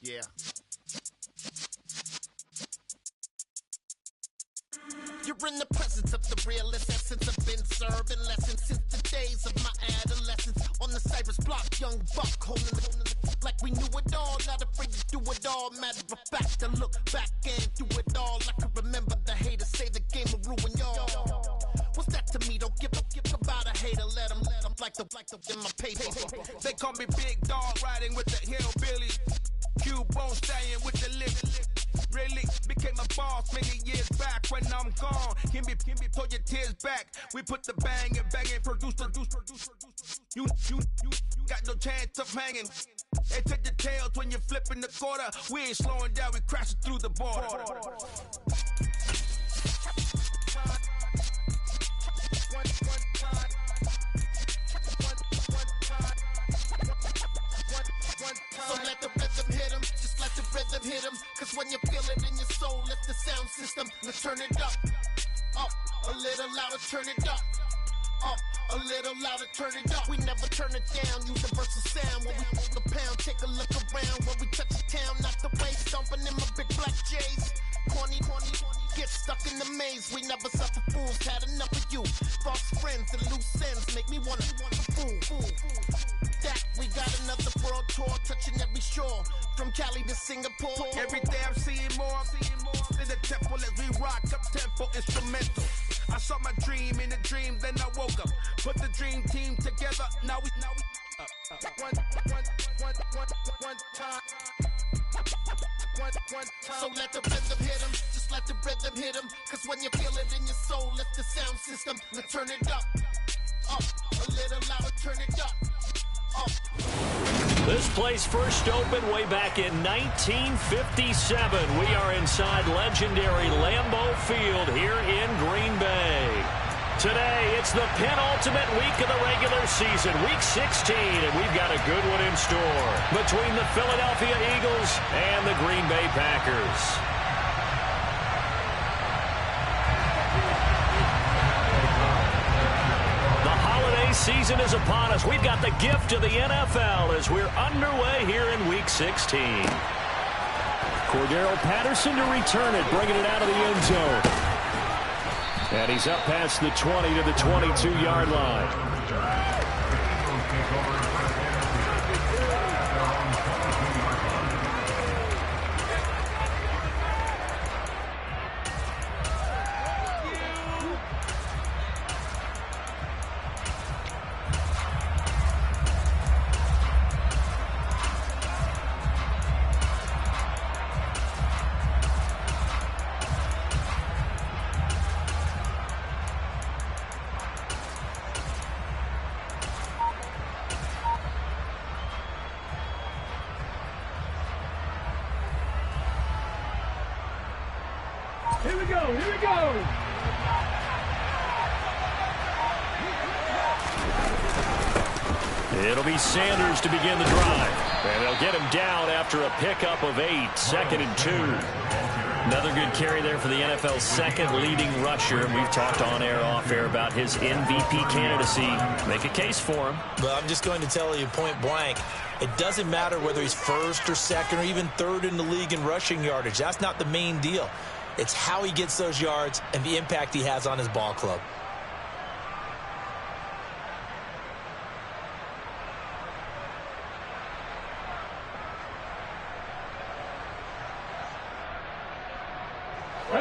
Yeah. You're in the presence of the realest essence. I've been serving lessons since the days of my adolescence. On the Cypress block, young buck holding it like we knew it all. Not afraid to do it all. Matter of fact, to look back and do it all. I can remember the haters say the game will ruin y'all. What's that to me? Don't give about a hater. Let them like the in my paper. They call me Big Dog, riding with the hillbilly. Cubone staying with the lip. Really became a boss many years back. When I'm gone, can be pull your tears back. We put the bang and produce. You got no chance of hanging. They take your tails when you're flipping the quarter. We ain't slowing down, we crashing through the border. So let the rhythm hit 'em, just let the rhythm hit 'em. Cause when you feel it in your soul, let the sound system, let's turn it up, a little louder, turn it up, a little louder, turn it up. We never turn it down, universal sound. When we hold the pound, take a look around. When we touch the town, not the way, stomping in my big black J's. Corny, get stuck in the maze. We never suffer fools, had enough of you. False friends and loose ends make me wanna fool. That we got another world tour, touching every shore, from Cali to Singapore. Every day I'm seeing more in the temple as we rock up tempo instrumental. I saw my dream in a dream, then I woke up. Put the dream team together. Now we one time. So let the rhythm hit 'em, just let the rhythm hit 'em. Cause when you feel it in your soul, let the sound system, let's turn it up, a little louder, turn it up. This place first opened way back in 1957. We are inside legendary Lambeau Field here in Green Bay. Today, it's the penultimate week of the regular season, week 16, and we've got a good one in store between the Philadelphia Eagles and the Green Bay Packers. Season is upon us. We've got the gift of the NFL as we're underway here in Week 16. Cordero Patterson to return it, bringing it out of the end zone. And he's up past the 20 to the 22-yard line. Here we go. It'll be Sanders to begin the drive. And they'll get him down after a pickup of 8, 2nd and 2. Another good carry there for the NFL's second leading rusher. And we've talked on air, off air about his MVP candidacy. Make a case for him. Well, I'm just going to tell you point blank, it doesn't matter whether he's first or second or even third in the league in rushing yardage. That's not the main deal. It's how he gets those yards and the impact he has on his ball club.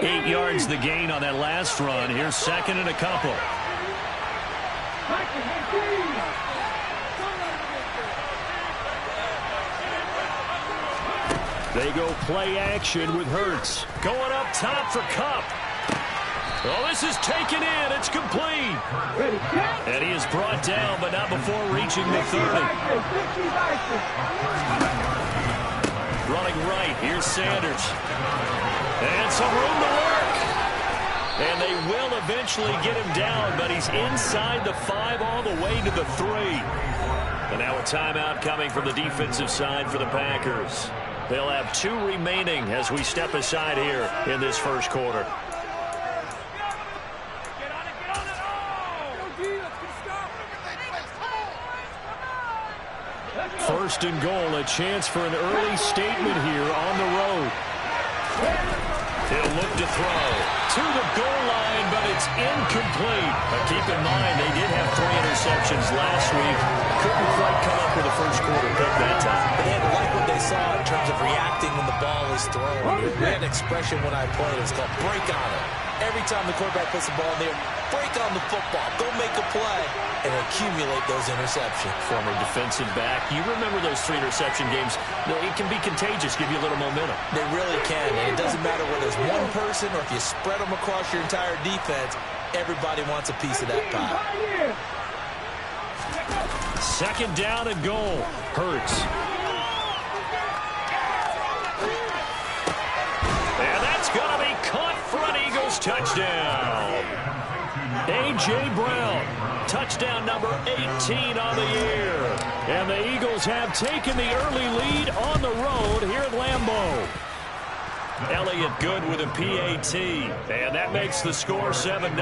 Eight yards the gain on that last run. Here's 2nd and a couple. They go play action with Hurts. Going up top for Kupp. Oh, this is taken in. It's complete. And he is brought down, but not before reaching the 30. Running right. Here's Sanders. And some room to work. And they will eventually get him down, but he's inside the 5 all the way to the 3. And now a timeout coming from the defensive side for the Packers. They'll have 2 remaining as we step aside here in this first quarter. first and goal. A chance for an early statement here on the road. He'll look to throw to the goal line, but it's incomplete. But keep in mind, they did have 3 interceptions last week. Couldn't quite come up with a first quarter pick that time. But they had to like what they saw in terms of reacting when the ball is thrown. We had an expression when I played. It was called break on it. Every time the quarterback puts the ball in there, break on the football. Go make a play and accumulate those interceptions. Former defensive back. You remember those 3 interception games. It can be contagious, give you a little momentum. They really can, and it doesn't matter whether it's one person or if you spread them across your entire defense, everybody wants a piece of that pie. Second down and goal. Hurts. And that's going to be caught for an Eagles touchdown. A.J. Brown, touchdown number 18 on the year. And the Eagles have taken the early lead on the road here at Lambeau. Elliott good with a PAT. And that makes the score 7-0.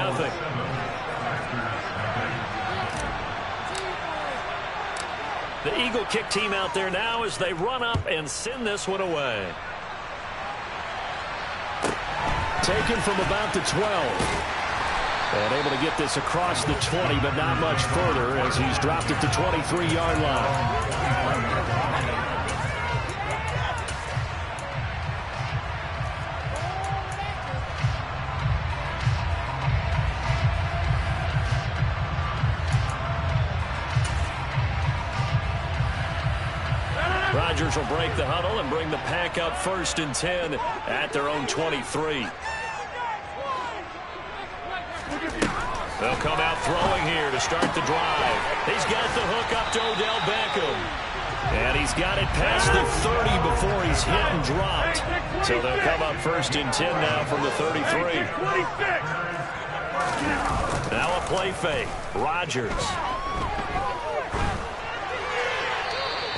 The Eagle kick team out there now as they run up and send this one away. Taken from about the 12. And able to get this across the 20, but not much further as he's dropped at the 23-yard line. Rodgers will break the huddle and bring the pack up 1st and 10 at their own 23. They'll come out throwing here to start the drive. He's got the hook up to Odell Beckham. And he's got it past the 30 before he's hit and dropped. So they'll come up 1st and 10 now from the 33. Now a play fake. Rodgers.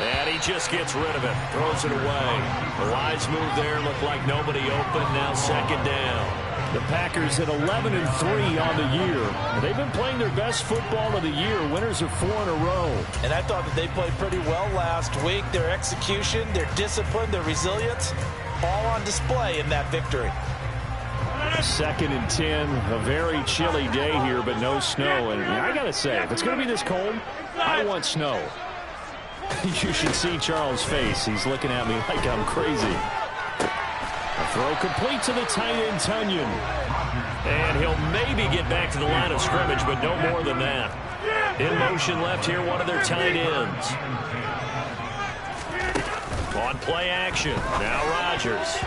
And he just gets rid of it. Throws it away. A wise move there. Looked like nobody open. Now 2nd down. The Packers at 11-3 on the year. They've been playing their best football of the year. Winners of 4 in a row. And I thought that they played pretty well last week. Their execution, their discipline, their resilience, all on display in that victory. 2nd and 10. A very chilly day here, but no snow. And I got to say, if it's going to be this cold, I want snow. You should see Charles' face. He's looking at me like I'm crazy. A throw complete to the tight end, Tunyon. And he'll maybe get back to the line of scrimmage, but no more than that. In motion left here, one of their tight ends. On play action. Now Rodgers.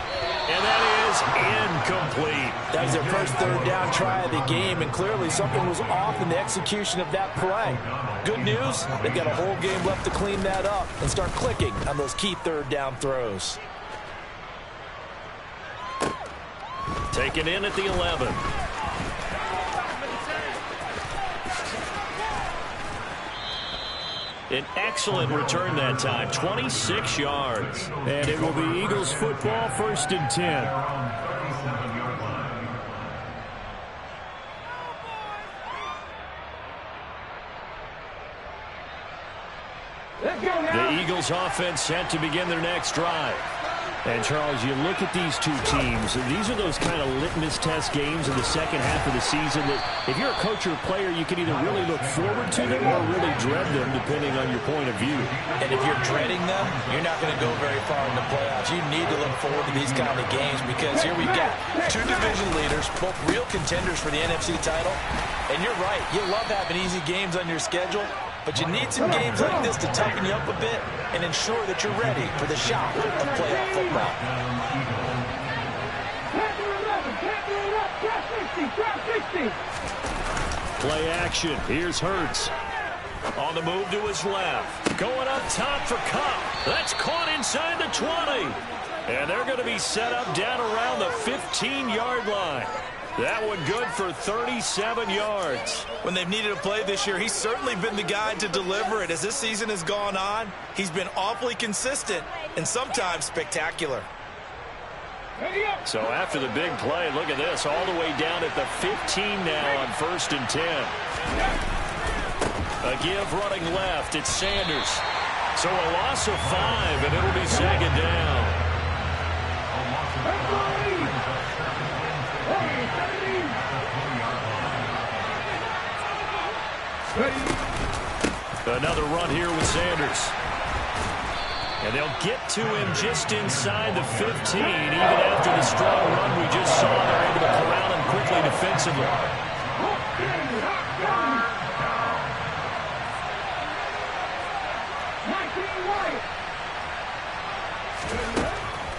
And that is incomplete. That was their first 3rd down try of the game, and clearly something was off in the execution of that play. Good news, they've got a whole game left to clean that up and start clicking on those key 3rd down throws. Taken in at the 11. An excellent return that time, 26 yards. And it will be Eagles football, 1st and 10. The Eagles offense set to begin their next drive. And, Charles, you look at these two teams, these are those kind of litmus test games in the second half of the season that if you're a coach or a player, you can either really look forward to them or really dread them, depending on your point of view. And if you're dreading them, you're not going to go very far in the playoffs. You need to look forward to these kind of games because here we've got 2 division leaders, both real contenders for the NFC title. And you're right, you love having easy games on your schedule, but you need some games like this to toughen you up a bit and ensure that you're ready for the shock of playoff football. Play action. Here's Hurts. On the move to his left. Going up top for Cup. That's caught inside the 20. And they're going to be set up down around the 15-yard line. That one good for 37 yards. When they've needed a play this year, he's certainly been the guy to deliver it. As this season has gone on, he's been awfully consistent and sometimes spectacular. So after the big play, look at this, all the way down at the 15 now on 1st and 10. A give running left, it's Sanders. So a loss of 5, and it'll be second down. Another run here with Sanders. And they'll get to him just inside the 15. Even after the strong run we just saw, they're able to corral him quickly defensively.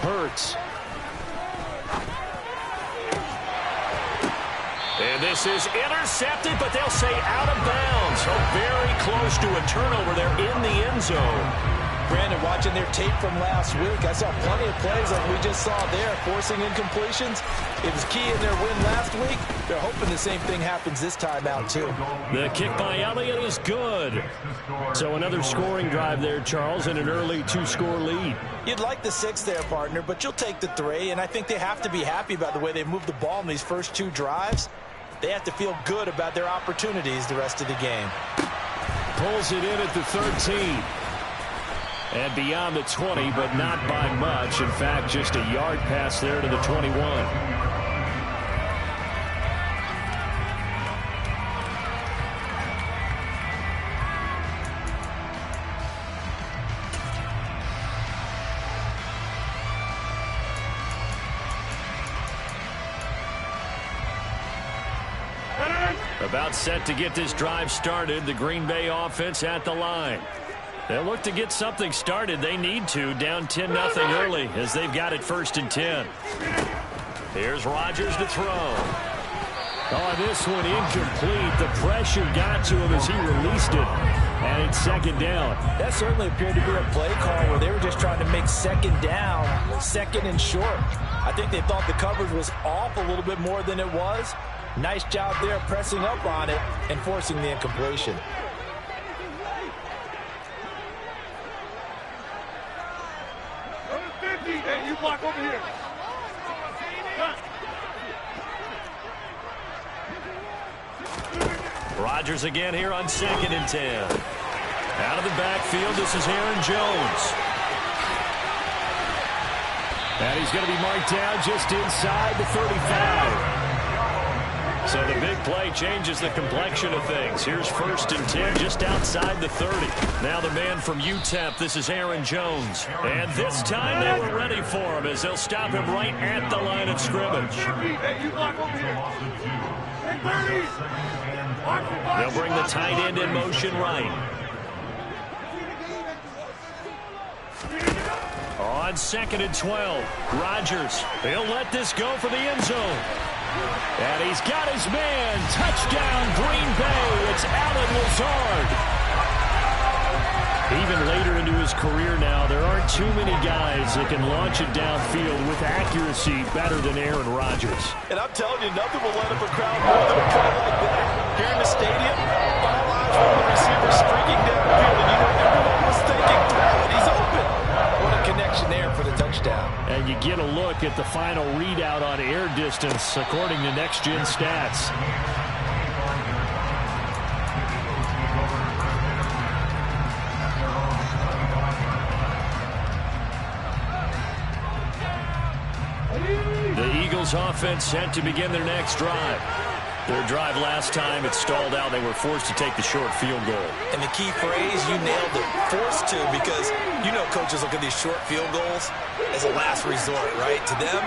Hurts. And this is intercepted, but they'll say out of bounds. So very close to a turnover there in the end zone. Brandon, watching their tape from last week, I saw plenty of plays like we just saw there, forcing incompletions. It was key in their win last week. They're hoping the same thing happens this time out, too. The kick by Elliott is good. So another scoring drive there, Charles, and an early 2-score lead. You'd like the 6 there, partner, but you'll take the 3, and I think they have to be happy about the way they moved the ball in these first 2 drives. They have to feel good about their opportunities the rest of the game. Pulls it in at the 13. And beyond the 20, but not by much. In fact, just a yard pass there to the 21. About set to get this drive started. The Green Bay offense at the line. They'll look to get something started. They need to. Down 10-0 early as they've got it 1st and 10. Here's Rodgers to throw. Oh, this one incomplete. The pressure got to him as he released it. And it's 2nd down. That certainly appeared to be a play call where they were just trying to make 2nd down, 2nd and short. I think they thought the coverage was off a little bit more than it was. Nice job there pressing up on it and forcing the incompletion. Hey, you block over here. Rodgers again here on 2nd and 10. Out of the backfield, this is Aaron Jones. And he's going to be marked down just inside the 35. So the big play changes the complexion of things. Here's 1st and 10 just outside the 30. Now the man from UTEP, this is Aaron Jones. And this time they were ready for him as they'll stop him right at the line of scrimmage. They'll bring the tight end in motion right. On 2nd and 12, Rodgers. He'll let this go for the end zone. And he's got his man. Touchdown, Green Bay. It's Allen Lazard. Even later into his career now, there aren't too many guys that can launch it downfield with accuracy better than Aaron Rodgers. And I'm telling you, nothing will let up a crowd more than a play like that. Here in the stadium, all eyes on the receiver streaking downfield, and you know everyone was thinking, throw it, he's open. What a connection there for the touchdown. And you get a look at the final readout on air distance according to Next Gen Stats. The Eagles offense set to begin their next drive. Their drive last time, it stalled out. They were forced to take the short field goal. And the key phrase, you nailed it, forced to, because you know coaches look at these short field goals as a last resort, right? To them,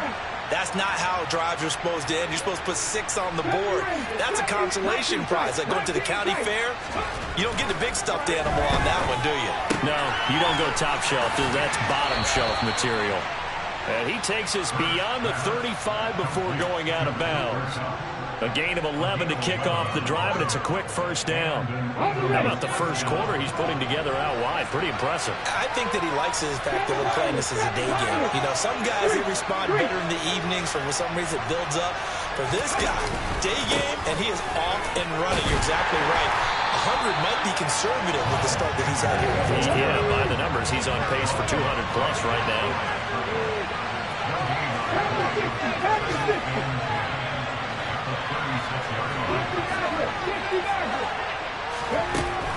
that's not how drives are supposed to end. You're supposed to put 6 on the board. That's a consolation prize. Like going to the county fair, you don't get the big stuffed animal on that one, do you? No, you don't go top shelf. That's bottom shelf material. And he takes us beyond the 35 before going out of bounds. A gain of 11 to kick off the drive, and it's a quick 1st down. How about the first quarter he's putting together out wide? Pretty impressive. I think that he likes the fact that we're playing this as a day game. You know, some guys, they respond better in the evenings. For some reason, it builds up. For this guy, day game, and he is off and running. You're exactly right. 100 might be conservative with the start that he's had here in the first quarter. Yeah, by the numbers, he's on pace for 200-plus right now.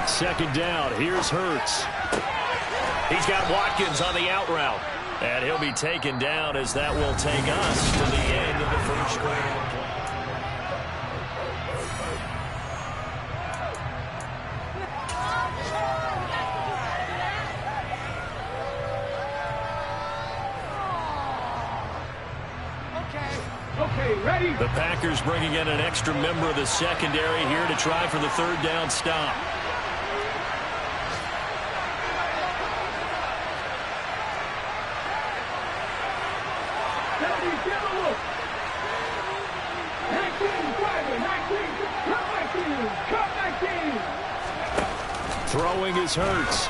Second down. Here's Hurts. He's got Watkins on the out route. And he'll be taken down as that will take us to the end of the first quarter. Ready? The Packers bringing in an extra member of the secondary here to try for the third down stop. Throwing is Hurts.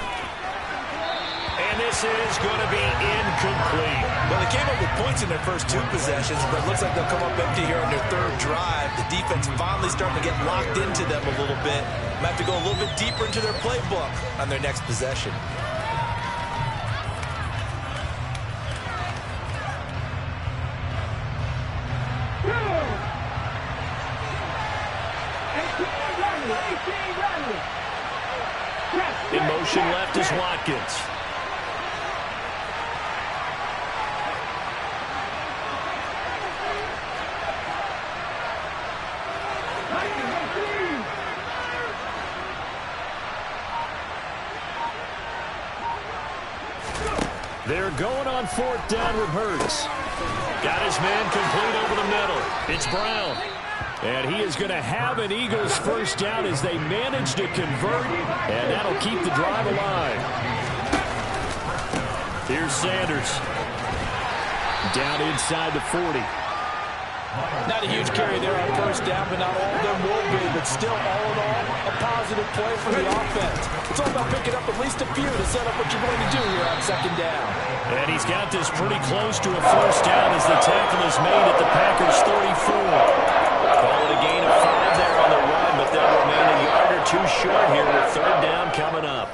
And this is going to be incomplete. Well, they came up with points in their first 2 possessions, but it looks like they'll come up empty here on their 3rd drive. The defense finally starting to get locked into them a little bit. Might have to go a little bit deeper into their playbook on their next possession. In motion left is Watkins. They're going on 4th down with Hurts. Got his man complete over the middle. It's Brown. And he is going to have an Eagles first down as they manage to convert. And that'll keep the drive alive. Here's Sanders. Down inside the 40. Not a huge carry there on first down, but not all of them will be. But still, all in all, a positive play for the offense. It's all about picking up at least a few to set up what you're going to do here on 2nd down. And he's got this pretty close to a first down as the tackle is made at the Packers' 34. Call it a gain of 5 there on the run, but they'll remain a yard or 2 short here with 3rd down coming up.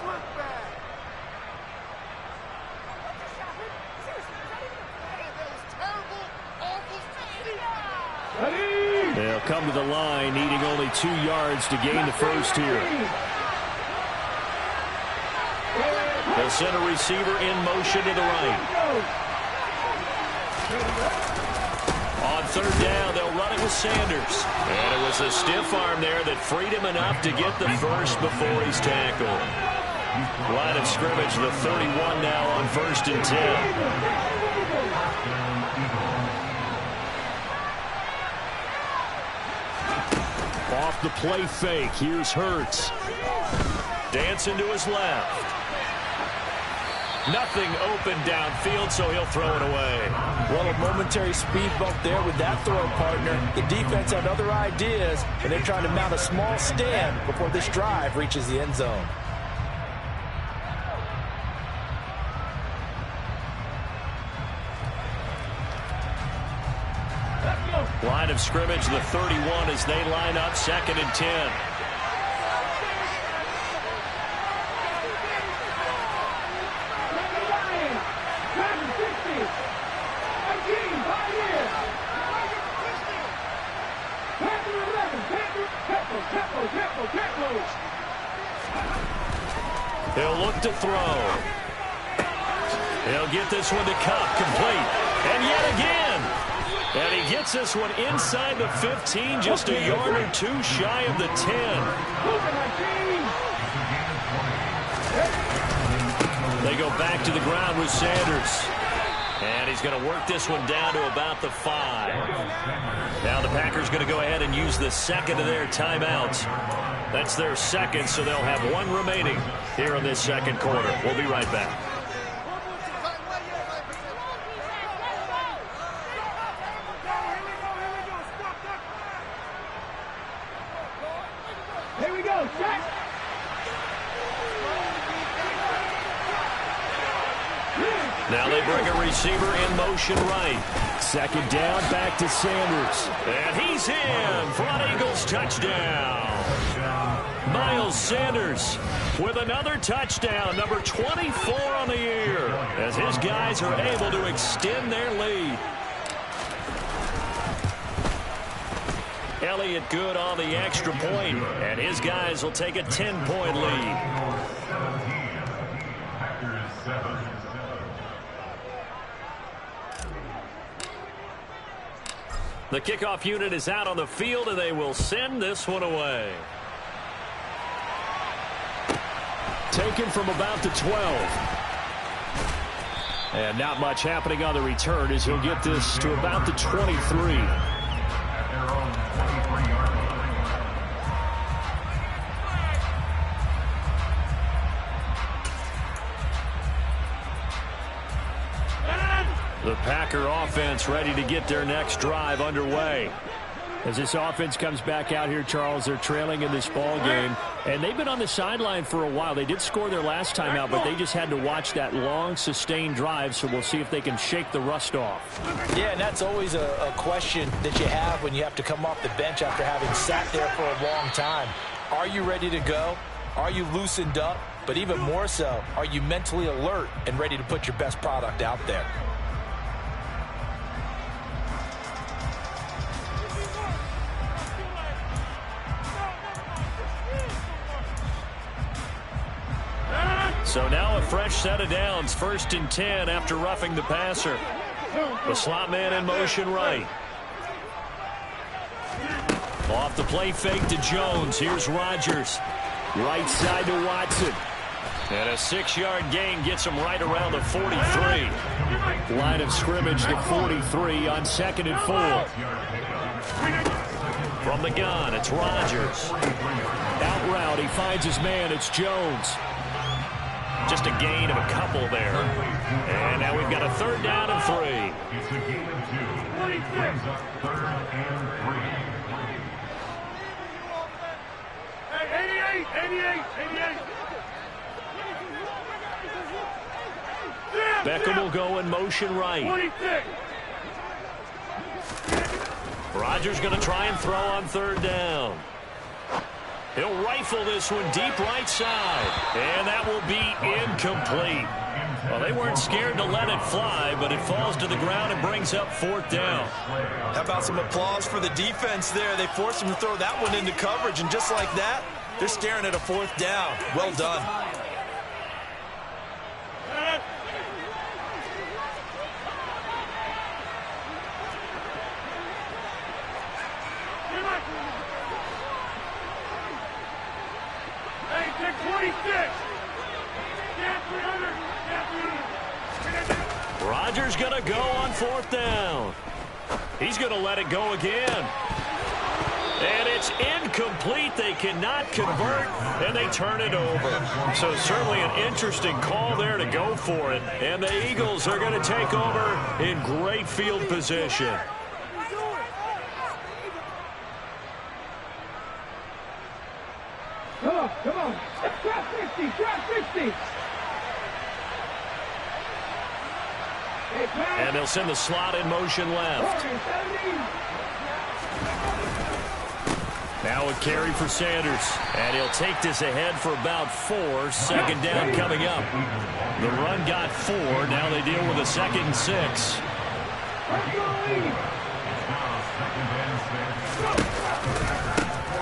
They'll come to the line, needing only 2 yards to gain the first here. They'll send a receiver in motion to the right. On 3rd down, they'll run it with Sanders. And it was a stiff arm there that freed him enough to get the first before he's tackled. Line of scrimmage, the 31 now on 1st and 10. Off the play fake, here's Hurts. Dancing to his left. Nothing open downfield, so he'll throw it away. Well, a momentary speed bump there with that throw, partner. The defense had other ideas, and they're trying to mount a small stand before this drive reaches the end zone. Line of scrimmage, the 31 as they line up 2nd and 10. He'll look to throw. He'll get this one to Cup, complete. And yet again. And he gets this one inside the 15, just a yard or 2 shy of the 10. They go back to the ground with Sanders. And he's going to work this one down to about the 5. Now the Packers going to go ahead and use the 2nd of their timeouts. That's their 2nd, so they'll have 1 remaining here in this 2nd quarter. We'll be right back. Now they bring a receiver in motion right. 2nd down, back to Sanders. And he's in for an Eagles touchdown. Miles Sanders with another touchdown, number 24 on the year, as his guys are able to extend their lead. Elliott good on the extra point, and his guys will take a 10-point lead. The kickoff unit is out on the field, and they will send this one away. Taken from about the 12. And not much happening on the return as he'll get this to about the 23. The Packer offense ready to get their next drive underway. As this offense comes back out here, Charles, they're trailing in this ball game, and they've been on the sideline for a while. They did score their last time out, but they just had to watch that long, sustained drive, so we'll see if they can shake the rust off. Yeah, and that's always a question that you have when you have to come off the bench after having sat there for a long time. Are you ready to go? Are you loosened up? But even more so, are you mentally alert and ready to put your best product out there? So now a fresh set of downs, 1st and 10 after roughing the passer. The slot man in motion right. Off the play fake to Jones. Here's Rodgers. Right side to Watson. And a 6-yard gain gets him right around the 43. Line of scrimmage to 43 on 2nd and 4. From the gun, it's Rodgers. Out route, he finds his man. It's Jones. Just a gain of a couple there. And now we've got a 3rd down and 3. It's the gain of 2. Brings up 3rd and 3. Hey, 88. Beckham will go in motion right. 26. Rodgers going to try and throw on 3rd down. He'll rifle this one deep right side. And that will be incomplete. Well, they weren't scared to let it fly, but it falls to the ground and brings up 4th down. How about some applause for the defense there? They forced him to throw that one into coverage, and just like that, they're staring at a 4th down. Well done. Rodgers going to go on 4th down. He's going to let it go again. And it's incomplete. They cannot convert, and they turn it over. So certainly an interesting call there to go for it. And the Eagles are going to take over in great field position. Come on. Drop 50. And they'll send the slot in motion left. Now a carry for Sanders. And he'll take this ahead for about 4. 2nd down coming up. The run got 4. Now they deal with a 2nd and 6.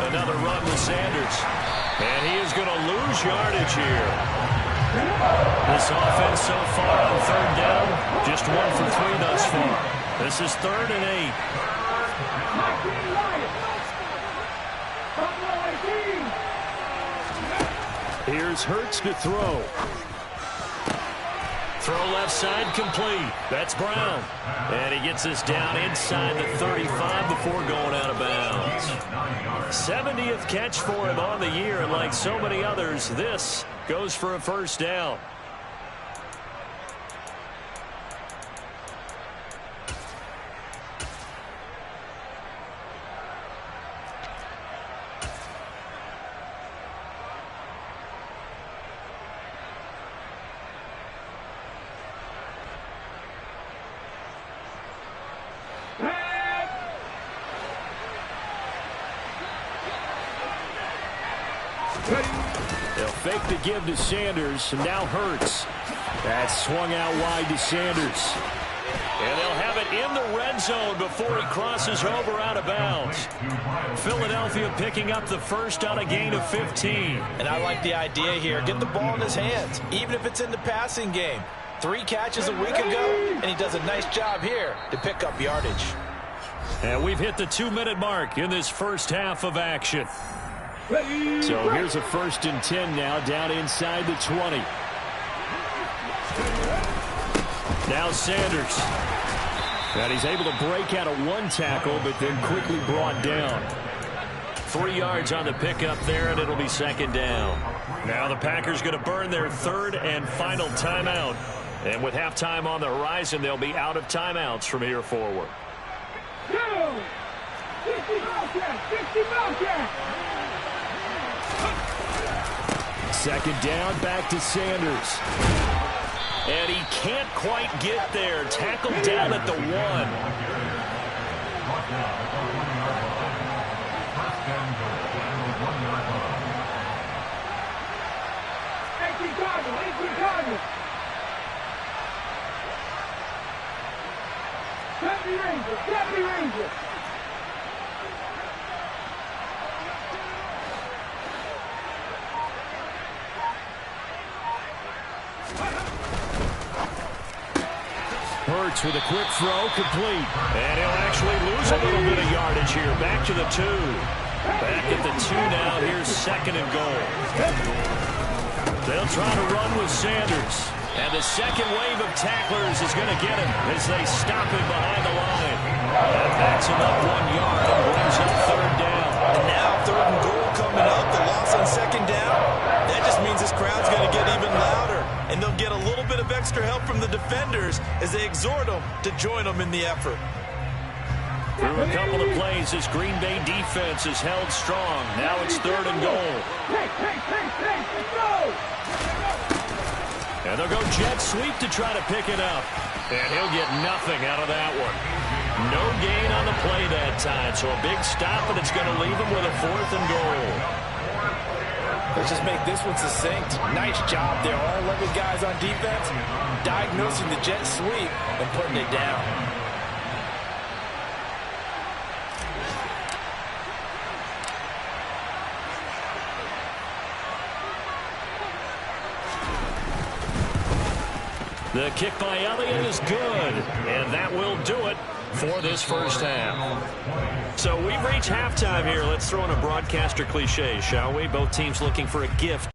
Another run with Sanders. And he is going to lose yardage here. This offense so far on 3rd down, just 1 for 3 thus far. This is 3rd and 8. Here's Hurts to throw. Throw left side complete. That's Brown. And he gets this down inside the 35 before going out of bounds. 70th catch for him on the year, and like so many others, this goes for a 1st down. They'll fake the give to Sanders, and now Hurts. That's swung out wide to Sanders. And they'll have it in the red zone before he crosses over out of bounds. Philadelphia picking up the 1st on a gain of 15. And I like the idea here. Get the ball in his hands, even if it's in the passing game. 3 catches a week ago, and he does a nice job here to pick up yardage. And we've hit the 2-minute mark in this first half of action. So here's a 1st and 10 now, down inside the 20. Now Sanders. And he's able to break out of one tackle, but then quickly brought down. 3 yards on the pickup there, and it'll be 2nd down. Now the Packers going to burn their 3rd and final timeout. And with halftime on the horizon, they'll be out of timeouts from here forward. 2nd down, back to Sanders. And he can't quite get there. Tackled down at the 1. Ranger. Hurts with a quick throw, complete. And he'll actually lose a little bit of yardage here. Back to the 2. Back at the 2 now. Here's 2nd and goal. They'll try to run with Sanders. And the second wave of tacklers is going to get him as they stop him behind the line. That backs him up 1 yard and brings up 3rd down. And now 3rd and goal coming up. The loss on 2nd down. That just means this crowd's going to get even louder. And they'll get a little bit of extra help from the defenders as they exhort them to join them in the effort. Through a couple of plays, this Green Bay defense is held strong. Now it's 3rd and goal. And they'll go jet sweep to try to pick it up. And he'll get nothing out of that one. No gain on the play that time. So a big stop, and it's going to leave him with a 4th and goal. Let's just make this one succinct. Nice job there. All 11 guys on defense diagnosing the jet sweep and putting it down. The kick by Elliott is good, and that will do it for this first half. So we've reached halftime here. Let's throw in a broadcaster cliche, shall we? Both teams looking for a gift.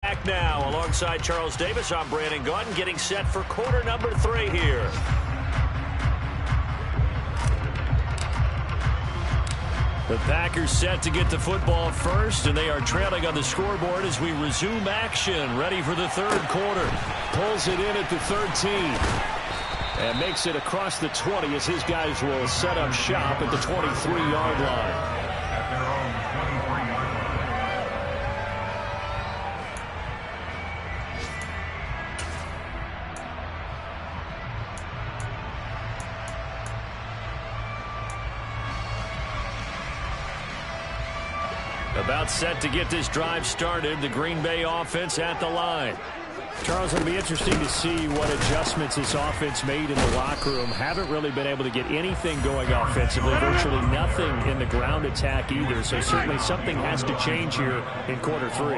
Back now alongside Charles Davis. I'm Brandon Gunn, getting set for quarter number 3 here. The Packers set to get the football first, and they are trailing on the scoreboard as we resume action. Ready for the 3rd quarter. Pulls it in at the 13. And makes it across the 20 as his guys will set up shop at the 23-yard line. About set to get this drive started. The Green Bay offense at the line. Charles, it'll be interesting to see what adjustments this offense made in the locker room. Haven't really been able to get anything going offensively. Virtually nothing in the ground attack either. So certainly something has to change here in quarter 3.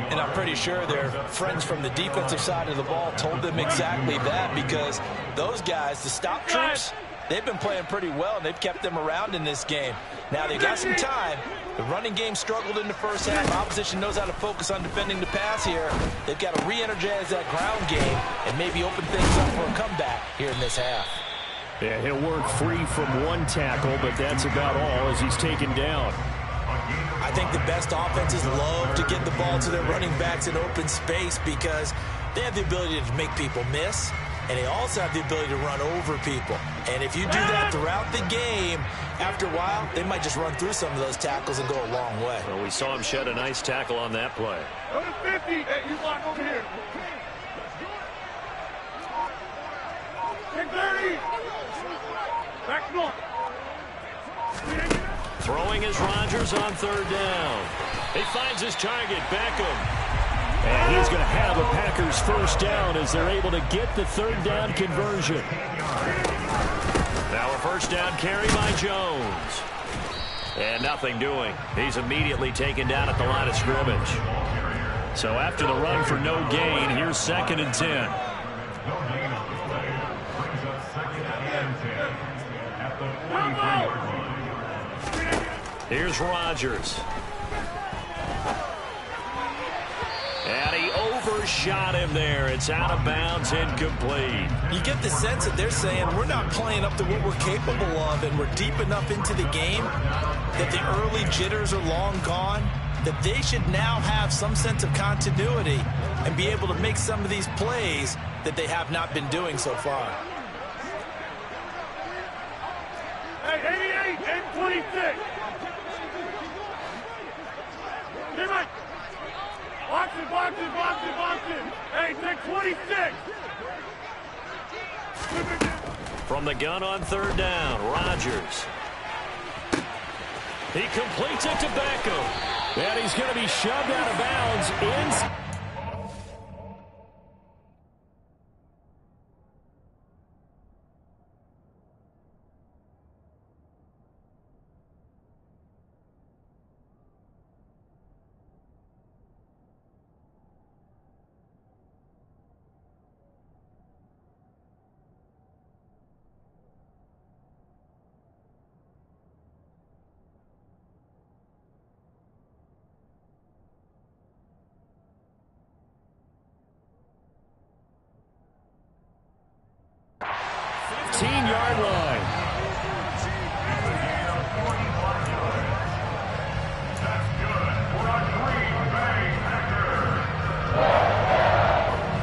And I'm pretty sure their friends from the defensive side of the ball told them exactly that, because those guys, the stop troops, they've been playing pretty well, and they've kept them around in this game. Now they've got some time. The running game struggled in the first half. Opposition knows how to focus on defending the pass here. They've got to re-energize that ground game and maybe open things up for a comeback here in this half. Yeah, he'll work free from one tackle, but that's about all as he's taken down. I think the best offenses love to get the ball to their running backs in open space because they have the ability to make people miss, and they also have the ability to run over people. And if you do that throughout the game, after a while, they might just run through some of those tackles and go a long way. Well, we saw him shed a nice tackle on that play. Go to 50. Hey, you block over here. Take 30. Back north. Throwing is Rodgers on 3rd down. He finds his target, Beckham. And he's going to have a Packers first down as they're able to get the 3rd down conversion. Now a first down carry by Jones. And nothing doing. He's immediately taken down at the line of scrimmage. So after the run for no gain, here's 2nd and 10. No gain on the play. Brings up 2nd and 10 at the 23-yard line. Here's Rodgers. And he overshot him there. It's out of bounds, incomplete. You get the sense that they're saying we're not playing up to what we're capable of, and we're deep enough into the game that the early jitters are long gone, that they should now have some sense of continuity and be able to make some of these plays that they have not been doing so far. Hey, 88 and 26. Get right. Box it, box it, box it, box it. Hey, take 26. From the gun on 3rd down, Rodgers. He completes it to Beckham. And he's going to be shoved out of bounds inside. Yard line. That's good for a Green Bay Packer.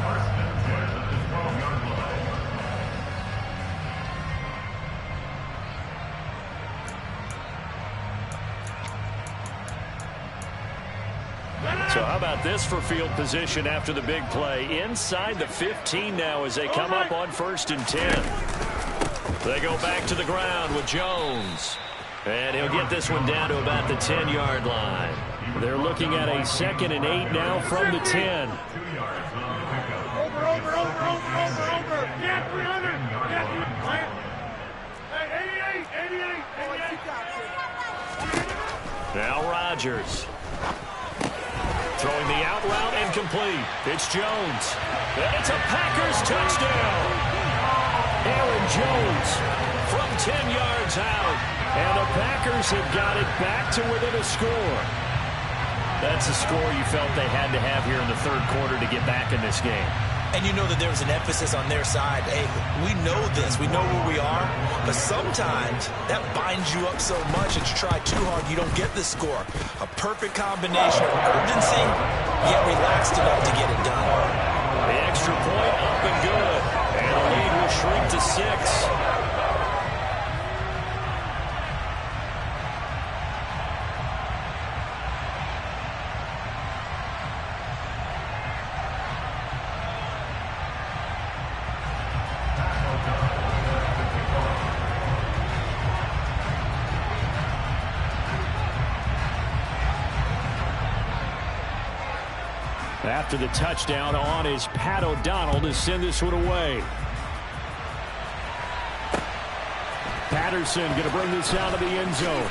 1st and 10 at the 12-yard line. So how about this for field position after the big play? Inside the 15 now as they come up on 1st and 10. They go back to the ground with Jones. And he'll get this one down to about the 10-yard line. They're looking at a 2nd and 8 now from the 10. 2 yards on the pickup. Over. Get 300. Get 300. Hey, 88. Now Rodgers. Throwing the out route incomplete. It's Jones. And it's a Packers touchdown. Aaron Jones from 10 yards out. And the Packers have got it back to within a score. That's a score you felt they had to have here in the 3rd quarter to get back in this game. And you know that there was an emphasis on their side. Hey, we know this. We know where we are. But sometimes that binds you up so much that you try too hard, you don't get the score. A perfect combination of urgency, yet relaxed enough to get it done. The extra point up and good. And the lead will shrink to 6. After the touchdown on is Pat O'Donnell to send this one away. Patterson going to bring this out of the end zone.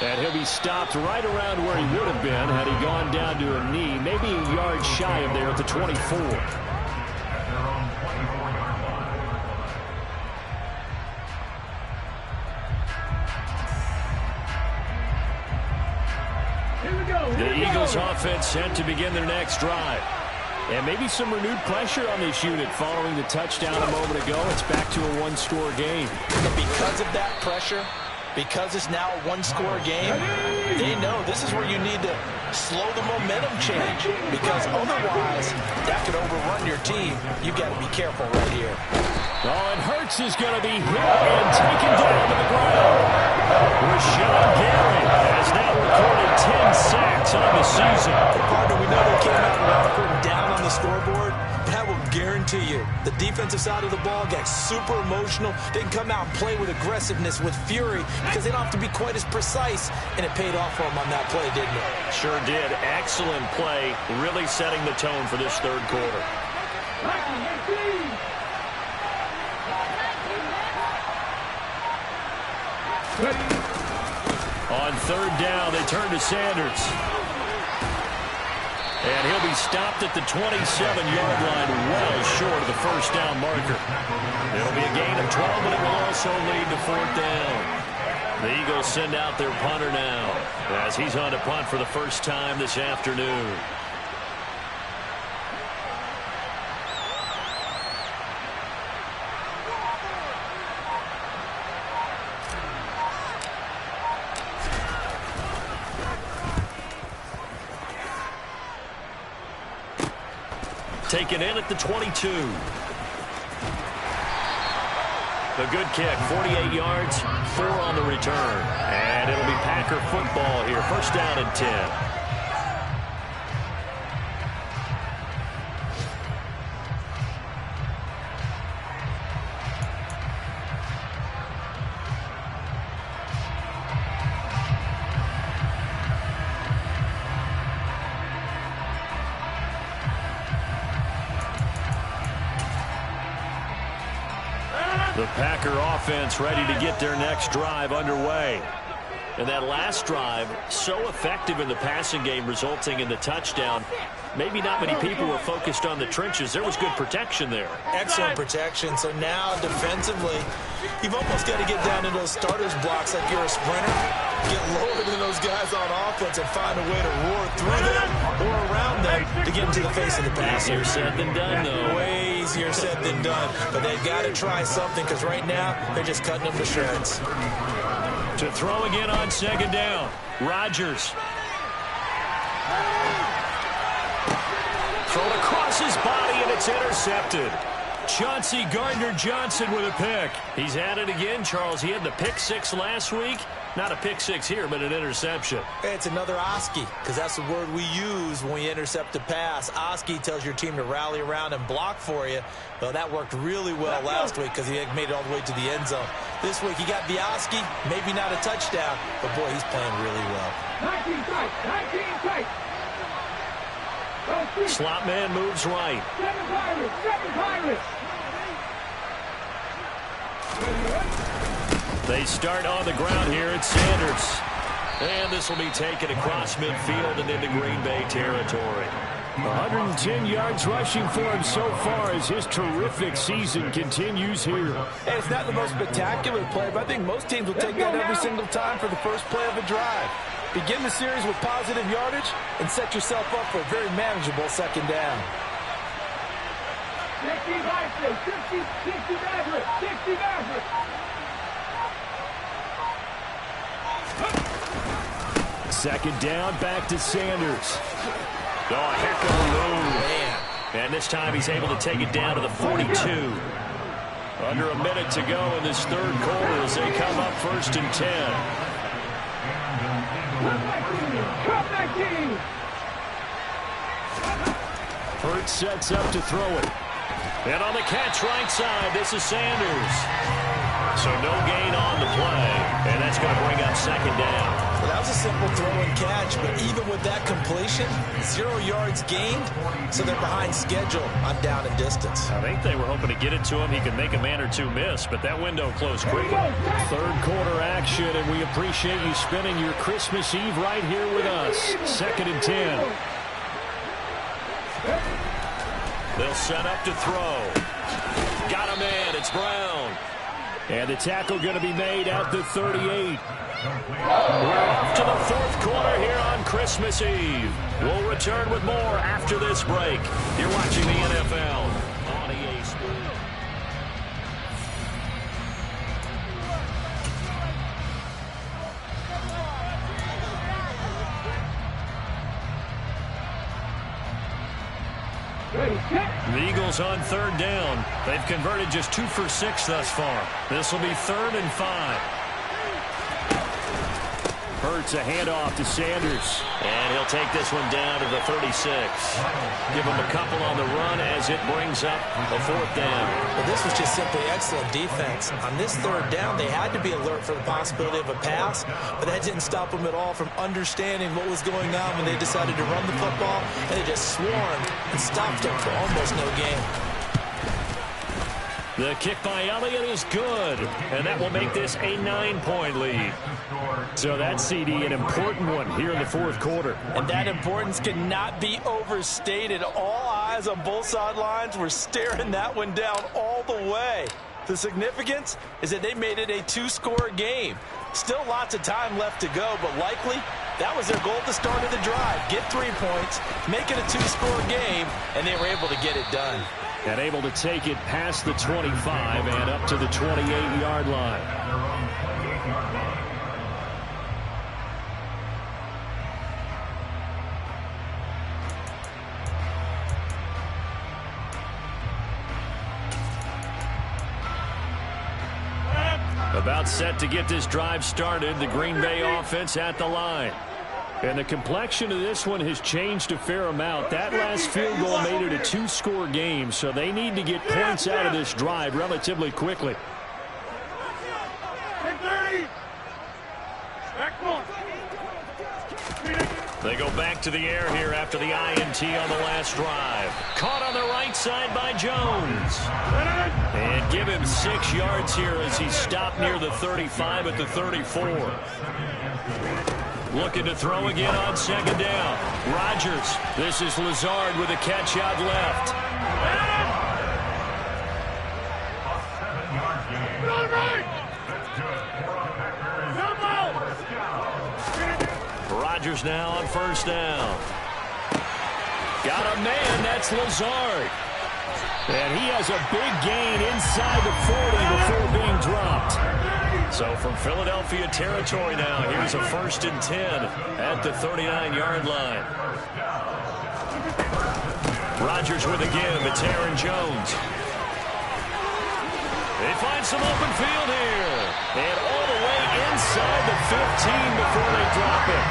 And he'll be stopped right around where he would have been had he gone down to a knee, maybe a yard shy of there at the 24. The Eagles offense set to begin their next drive. And maybe some renewed pressure on this unit following the touchdown a moment ago. It's back to a one-score game. But because of that pressure, because it's now a one-score game, they know this is where you need to slow the momentum change. Because otherwise, that could overrun your team. You've got to be careful right here. Oh, and Hurts is going to be hit and taken down to the ground. Rashawn Gary has now recorded 10 sacks on the season. Partner, we know they came out without putting down on the scoreboard, but I will guarantee you the defensive side of the ball got super emotional. They can come out and play with aggressiveness, with fury, because they don't have to be quite as precise, and it paid off for them on that play, didn't it? Sure did. Excellent play, really setting the tone for this 3rd quarter. On 3rd down, they turn to Sanders. And he'll be stopped at the 27-yard line, well short of the first down marker. It'll be a gain of 12, but it will also lead to fourth down. The Eagles send out their punter now as he's on to punt for the first time this afternoon. Taken in at the 22. A good kick, 48 yards, 4 on the return. And it'll be Packer football here. First down and 10. The Packer offense ready to get their next drive underway. And that last drive, so effective in the passing game, resulting in the touchdown. Maybe not many people were focused on the trenches. There was good protection there. Excellent protection. So now defensively, you've almost got to get down into those starters blocks like you're a sprinter. Get lower than those guys on offense and find a way to roar through them or around them to get into the face of the passer. Easier said than done, though. Way easier said than done. But they've got to try something because right now they're just cutting them to shreds. To throw again on second down. Rodgers. Thrown across his body, and it's intercepted. Chauncey Gardner-Johnson with a pick. He's at it again, Charles. He had the pick six last week. Not a pick six here, but an interception. It's another Oski, because that's the word we use when we intercept a pass. Oski tells your team to rally around and block for you. Well, that worked really well last week because he made it all the way to the end zone. This week he got the Oski, maybe not a touchdown, but boy, he's playing really well. 19 tight. Slot man moves right. Seven Pirates. They start on the ground here at Sanders. And this will be taken across midfield and into Green Bay territory. 110 yards rushing for him so far as his terrific season continues here. Hey, it's not the most spectacular play, but I think most teams will take that every single time for the first play of a drive. Begin the series with positive yardage and set yourself up for a very manageable second down. 60 Maverick. Second down, back to Sanders. Oh, heck of a move. Man. And this time he's able to take it down to the 42. Under a minute to go in this third quarter as they come up first and 10. Hurts sets up to throw it. And on the catch right side, this is Sanders. So no gain on the play, and that's going to bring up second down. Well, that was a simple throw and catch, but even with that completion, 0 yards gained, so they're behind schedule on down and distance. I think they were hoping to get it to him. He could make a man or two miss, but that window closed quickly. Third quarter action, and we appreciate you spending your Christmas Eve right here with us. Second and 10. They'll set up to throw. Got a man. It's Brown. And the tackle going to be made at the 38. We're off to the fourth quarter here on Christmas Eve. We'll return with more after this break. You're watching the NFL on EA Sports. The Eagles on third down. They've converted just 2 for 6 thus far. This will be 3rd and 5. Hurts a handoff to Sanders. And he'll take this one down to the 36. Give him a couple on the run as it brings up a 4th down. Well, this was just simply excellent defense. On this third down, they had to be alert for the possibility of a pass, but that didn't stop them at all from understanding what was going on when they decided to run the football, and they just swarmed and stopped them for almost no gain. The kick by Elliott is good, and that will make this a 9-point lead. So that CD, an important one here in the fourth quarter. And that importance cannot be overstated. All eyes on both sidelines were staring that one down all the way. The significance is that they made it a 2-score game. Still lots of time left to go, but likely that was their goal at the start of the drive. Get 3 points, make it a 2-score game, and they were able to get it done. And able to take it past the 25 and up to the 28-yard line. About set to get this drive started, the Green Bay offense at the line. And the complexion of this one has changed a fair amount. That last field goal made it a 2-score game, so they need to get points out of this drive relatively quickly. They go back to the air here after the INT on the last drive. Caught on the right side by Jones. And give him 6 yards here as he stopped near the 35 at the 34. Looking to throw again on second down. Rodgers. This is Lazard with a catch out left. Rodgers now on first down. Got a man, that's Lazard. And he has a big gain inside the 40 before being dropped. So from Philadelphia territory now, here's a 1st and 10 at the 39-yard line. Rodgers with a give. It's Aaron Jones. They find some open field here. And all the way inside the 15 before they drop it.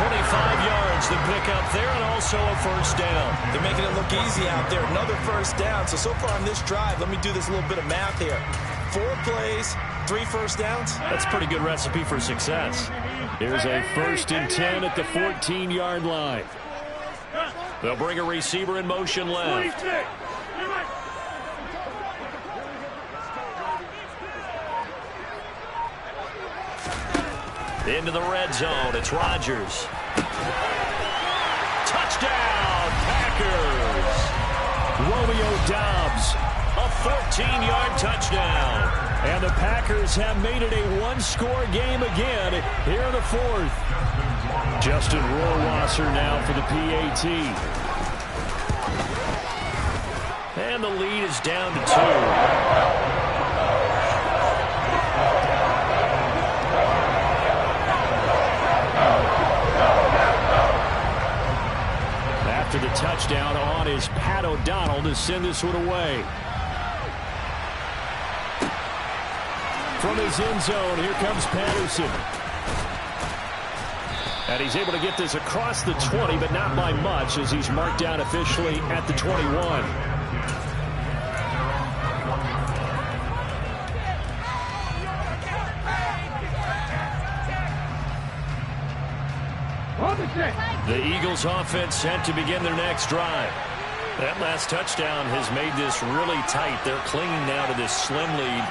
25 yards the pickup there, and also a first down. They're making it look easy out there. Another first down. So far on this drive, let me do this little bit of math here. 4 plays, 3 first downs. That's a pretty good recipe for success. Here's a 1st and 10 at the 14-yard line. They'll bring a receiver in motion left. Into the red zone, it's Rodgers. Touchdown, Packers! Romeo Doubs. A 14-yard touchdown. And the Packers have made it a 1-score game again here in the 4th. Justin Rohrwasser now for the PAT. And the lead is down to 2. After the touchdown on is Pat O'Donnell to send this one away. From his end zone, here comes Patterson. And he's able to get this across the 20, but not by much, as he's marked down officially at the 21. The Eagles offense set to begin their next drive. That last touchdown has made this really tight. They're clinging now to this slim lead.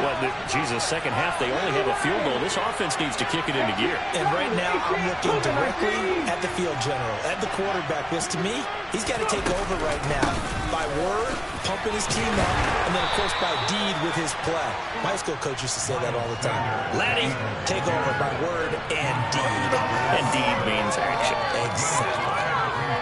Second half, they only have a field goal. This offense needs to kick it into gear. And right now, I'm looking directly at the field general, at the quarterback, because to me, he's got to take over right now. By word, pumping his team up, and then, of course, by deed with his play. My high school coach used to say that all the time. Laddie, take over by word and deed. And deed means action. Exactly.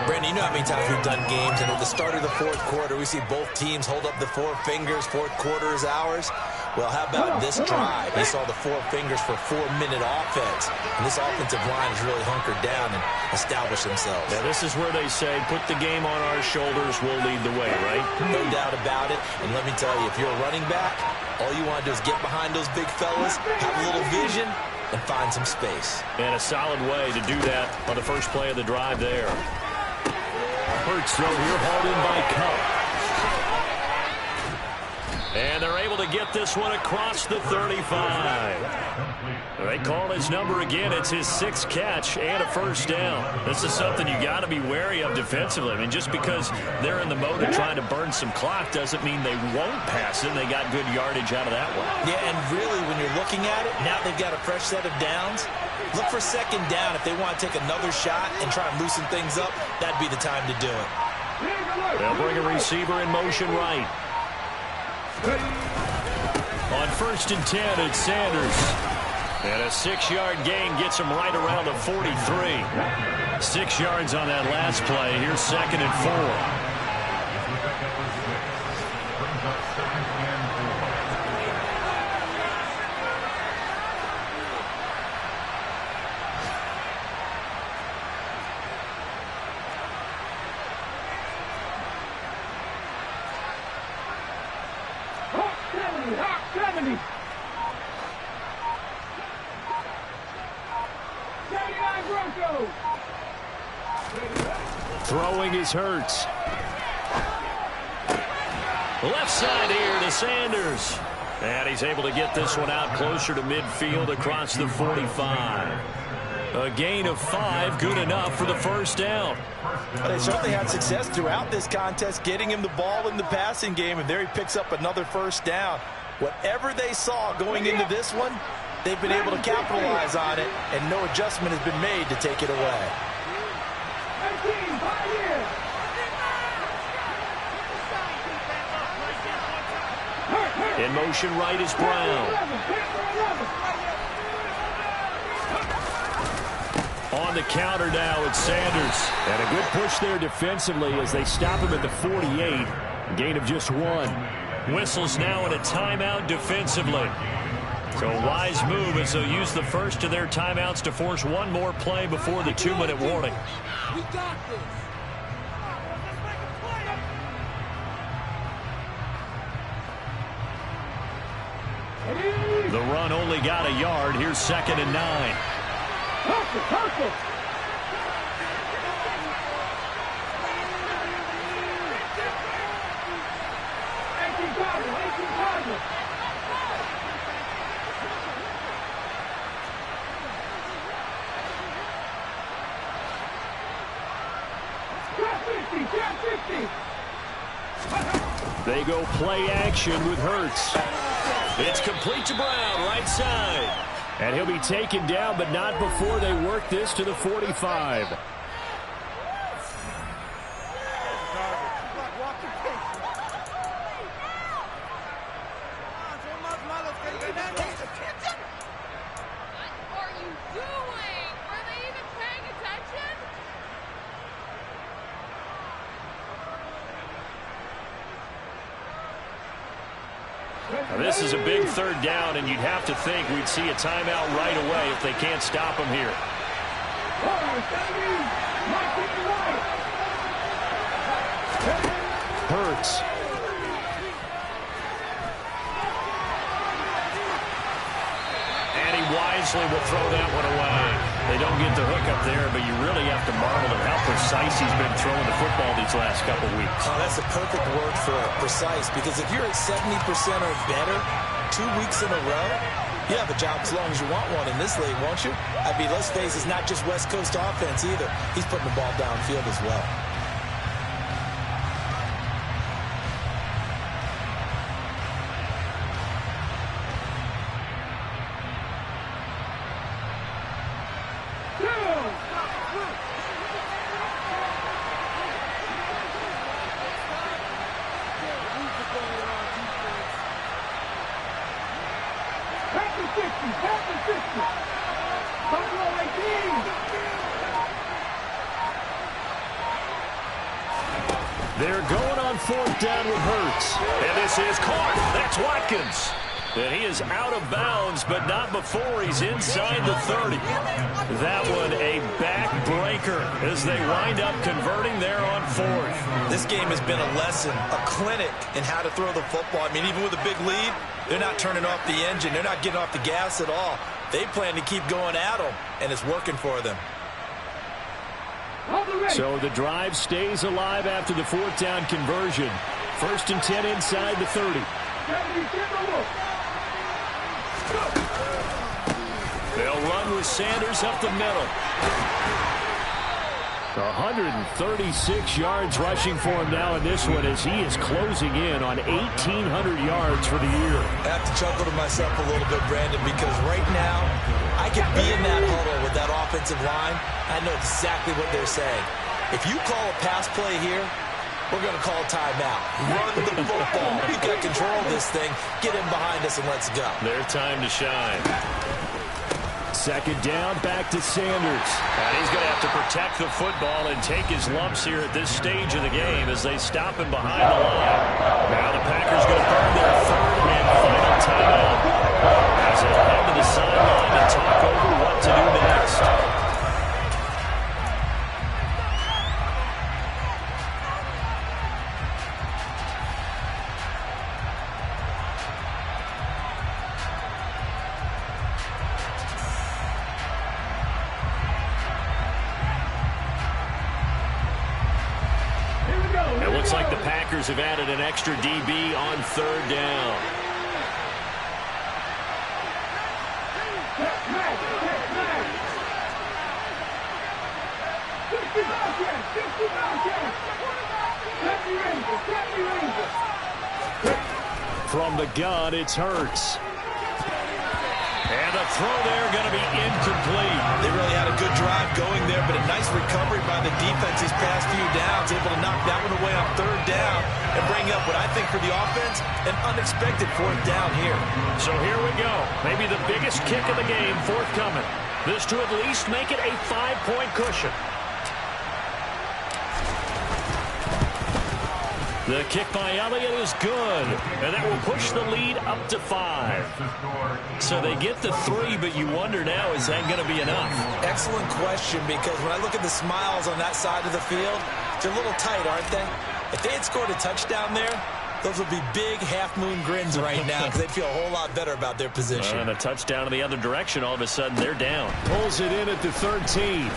Brandon, you know how many times we've done games, and at the start of the 4th quarter, we see both teams hold up the 4 fingers, 4th quarter is ours. Well, how about this drive? You saw the 4 fingers for 4-minute offense, and this offensive line has really hunkered down and established themselves. Now, this is where they say, put the game on our shoulders, we'll lead the way, right? No doubt about it, and let me tell you, if you're a running back, all you want to do is get behind those big fellas, have a little vision, and find some space. And a solid way to do that on the first play of the drive there. Hurts throw here, hauled in by Cup. And they're able to get this one across the 35. They call his number again. It's his 6th catch and a first down. This is something you got to be wary of defensively. I mean, just because they're in the mode of trying to burn some clock doesn't mean they won't pass it. They got good yardage out of that one. Yeah, and really, when you're looking at it, now they've got a fresh set of downs. Look for second down. If they want to take another shot and try and loosen things up, that'd be the time to do it. They'll bring a receiver in motion right. On 1st and 10, it's Sanders. And a 6-yard gain gets him right around the 43. 6 yards on that last play. Here's 2nd and 4. Throwing is Hurts. Left side here to Sanders. And he's able to get this one out closer to midfield across the 45. A gain of 5, good enough for the first down. They certainly had success throughout this contest, getting him the ball in the passing game, and there he picks up another first down. Whatever they saw going into this one, they've been able to capitalize on it, and no adjustment has been made to take it away. In motion right is Brown. On the counter now, it's Sanders. And a good push there defensively as they stop him at the 48. Gain of just 1. Whistles now in a timeout defensively. So a wise move as they'll use the first of their timeouts to force one more play before the 2-minute warning. We got this. The run only got a yard. Here's 2nd and 9. They go play action with Hurts. It's complete to Brown, right side. And he'll be taken down, but not before they work this to the 45. Now, this is a big 3rd down, and you'd have to think we'd see a timeout right away if they can't stop him here. Hurts. And he wisely will throw that one away. They don't get the hook up there, but you really have to marvel at how precise he's been throwing the football these last couple weeks. Oh, that's a perfect word for precise, because if you're at 70% or better 2 weeks in a row, you have a job as long as you want one in this league, won't you? I mean, let's face it, it's not just West Coast offense either. He's putting the ball downfield as well. They're going on 4th down with Hurts. And this is caught. That's Watkins. And he is out of bounds, but not before he's inside the 30. That one a backbreaker as they wind up converting there on 4th. This game has been a lesson, a clinic in how to throw the football. I mean, even with a big lead, they're not turning off the engine. They're not getting off the gas at all. They plan to keep going at them, and it's working for them. So the drive stays alive after the 4th down conversion. 1st and 10 inside the 30. They'll run with Sanders up the middle. 136 yards rushing for him now in this one as he is closing in on 1,800 yards for the year. I have to chuckle to myself a little bit, Brandon, because right now I could be in that huddle with that offensive line. I know exactly what they're saying. If you call a pass play here, we're going to call a timeout. Run the football. We've got control of this thing. Get in behind us and let's go. Their time to shine. Second down, back to Sanders. And he's going to have to protect the football and take his lumps here at this stage of the game as they stop him behind the line. Now the Packers going to burn their third and final timeout as they head to the sideline to talk over what to do next. Looks like the Packers have added an extra DB on third down. From the gun, it's Hurts. And the throw there going to be incomplete. They really had a good drive going there, but a nice recovery by the defense these past few downs, able to knock that one away on third down and bring up what I think for the offense, an unexpected fourth down here. So here we go. Maybe the biggest kick of the game forthcoming. This to at least make it a 5-point cushion. The kick by Elliott is good, and that will push the lead up to 5. So they get the 3, but you wonder now, is that going to be enough? Excellent question, because when I look at the smiles on that side of the field, they're a little tight, aren't they? If they had scored a touchdown there, those would be big half-moon grins right now because they'd feel a whole lot better about their position. And a touchdown in the other direction, all of a sudden they're down. Pulls it in at the 13.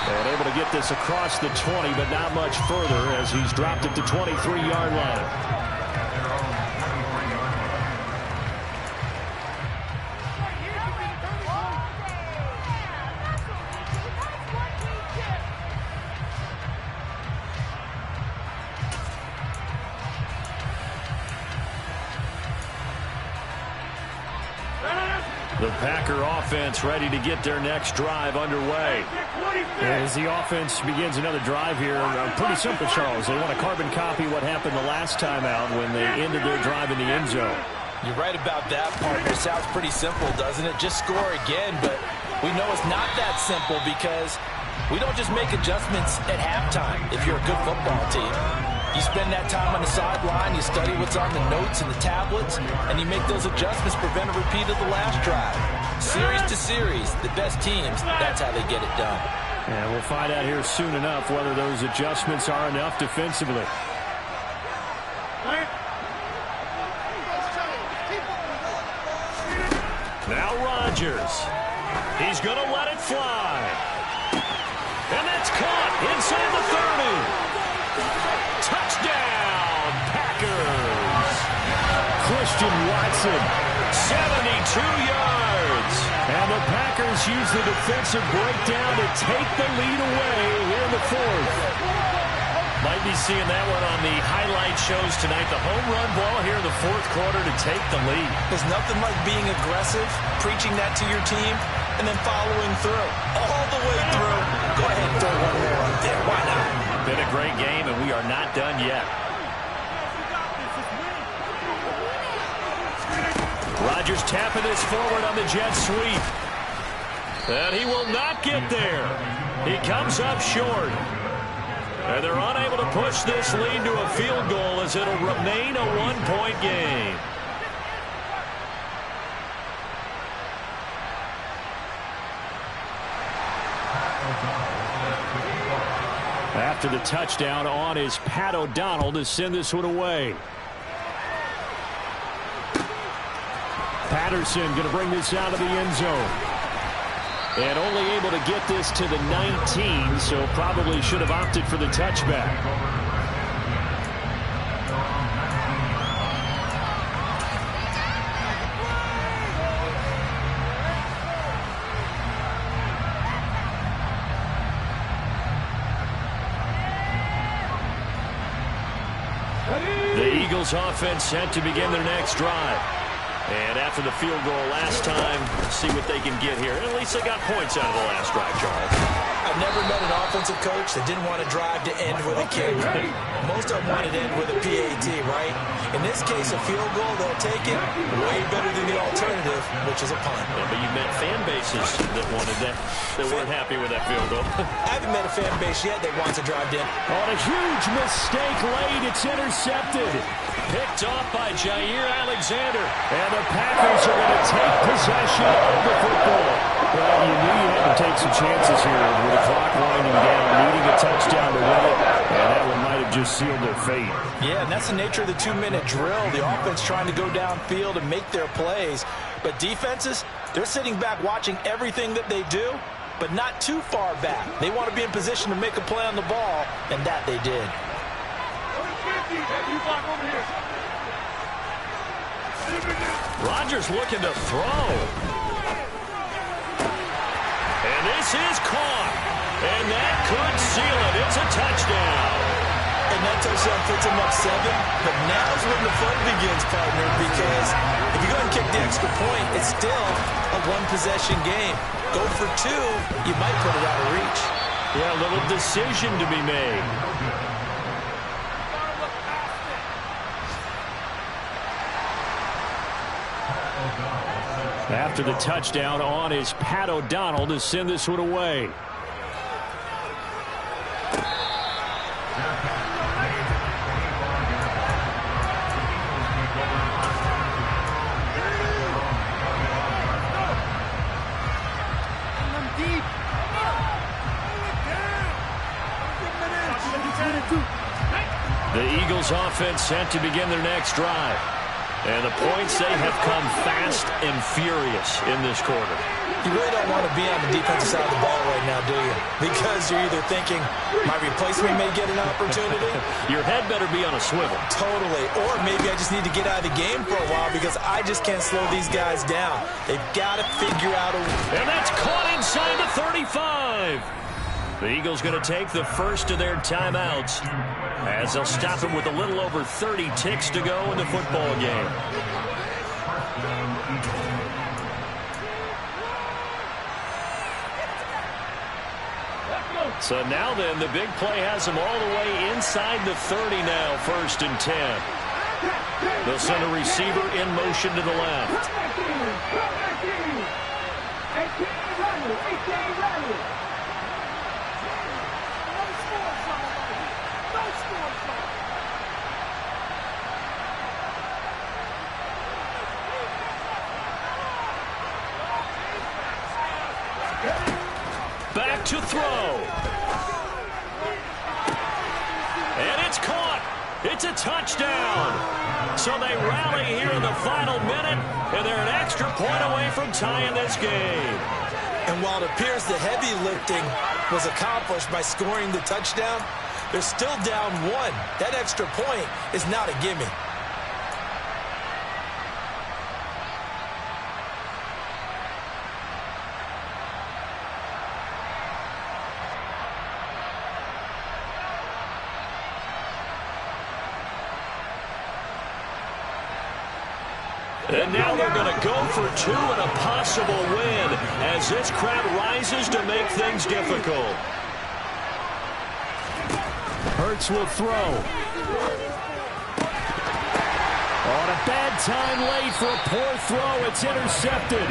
And able to get this across the 20, but not much further as he's dropped it to 23-yard line. The Packer offense ready to get their next drive underway. As the offense begins another drive here, pretty simple, Charles. They want to carbon copy what happened the last time out when they ended their drive in the end zone. You're right about that, partner. Sounds pretty simple, doesn't it? Just score again, but we know it's not that simple because we don't just make adjustments at halftime if you're a good football team. You spend that time on the sideline, you study what's on the notes and the tablets, and you make those adjustments, prevent a repeat of the last drive. Series to series, the best teams, that's how they get it done. And we'll find out here soon enough whether those adjustments are enough defensively. Now Rodgers. He's going to let it fly. And that's caught inside the 30. Touchdown, Packers. Christian Watson, 72 yards. And the Packers use the defensive breakdown to take the lead away here in the fourth. Might be seeing that one on the highlight shows tonight. The home run ball here in the fourth quarter to take the lead. There's nothing like being aggressive, preaching that to your team, and then following through. All the way through. Go ahead and throw one more up there. Why not? Been a great game, and we are not done yet. Rodgers tapping this forward on the jet sweep. And he will not get there. He comes up short. And they're unable to push this lead to a field goal as it'll remain a one-point game. After the touchdown on is Pat O'Donnell to send this one away. Patterson going to bring this out of the end zone. And only able to get this to the 19, so probably should have opted for the touchback. Eagles offense set to begin their next drive. And after the field goal last time, see what they can get here. At least they got points out of the last drive, Charles. I've never met an offensive coach that didn't want to drive to end with a kick. Most of them wanted to end with a PAT, right? In this case, a field goal, they'll take it way better than the alternative, which is a punt. Yeah, but you met fan bases that wanted that, that weren't happy with that field goal. I haven't met a fan base yet that wants to drive in. On a huge mistake late, it's intercepted. Picked off by Jair Alexander. And the Packers are going to take possession of the football. Well, you knew you had to take some chances here with the clock winding down, needing a touchdown to win it, and that one might have just sealed their fate. Yeah, and that's the nature of the 2-minute drill. The offense trying to go downfield and make their plays. But defenses, they're sitting back watching everything that they do, but not too far back. They want to be in position to make a play on the ball, and that they did. Rodgers looking to throw. And this is caught. And that could seal it. It's a touchdown. And that touchdown puts him up 7. But now's when the fun begins, partner, because if you go and kick the extra point, it's still a one-possession game. Go for 2, you might put it out of reach. Yeah, a little decision to be made. After the touchdown on is Pat O'Donnell to send this one away. The Eagles offense set to begin their next drive. And the points, they have come fast and furious in this quarter. You really don't want to be on the defensive side of the ball right now, do you? Because you're either thinking, my replacement may get an opportunity. Your head better be on a swivel. Totally. Or maybe I just need to get out of the game for a while because I just can't slow these guys down. They've got to figure out a way. And that's caught inside the 35. The Eagles going to take the first of their timeouts as they'll stop him with a little over 30 ticks to go in the football game. So now then, the big play has him all the way inside the 30 now, 1st and 10. They'll send a receiver in motion to the left. Back to throw. And it's caught. It's a touchdown. So they rally here in the final minute, and they're an extra point away from tying this game. And while it appears the heavy lifting was accomplished by scoring the touchdown, they're still down 1. That extra point is not a gimme. And now they're going to go for 2 and a possible win as this crowd rises to make things difficult. Hurts will throw. On a bad time late for a poor throw. It's intercepted.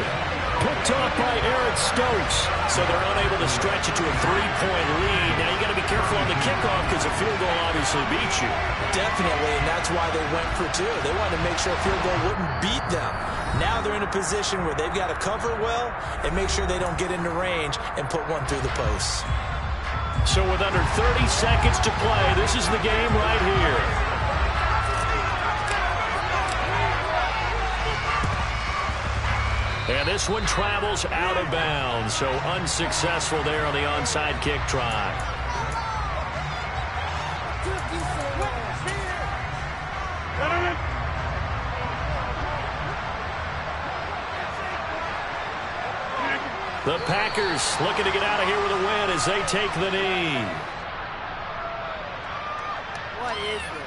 Picked off by Eric Stokes. So they're unable to stretch it to a 3-point lead. Now you got to be careful on the kickoff because a field goal obviously beats you. Definitely, and that's why they went for 2. They wanted to make sure a field goal wouldn't beat them. Now they're in a position where they've got to cover well and make sure they don't get into range and put one through the posts. So with under 30 seconds to play, this is the game right here. And this one travels out of bounds, so unsuccessful there on the onside kick try. The Packers looking to get out of here with a win as they take the knee. What is this?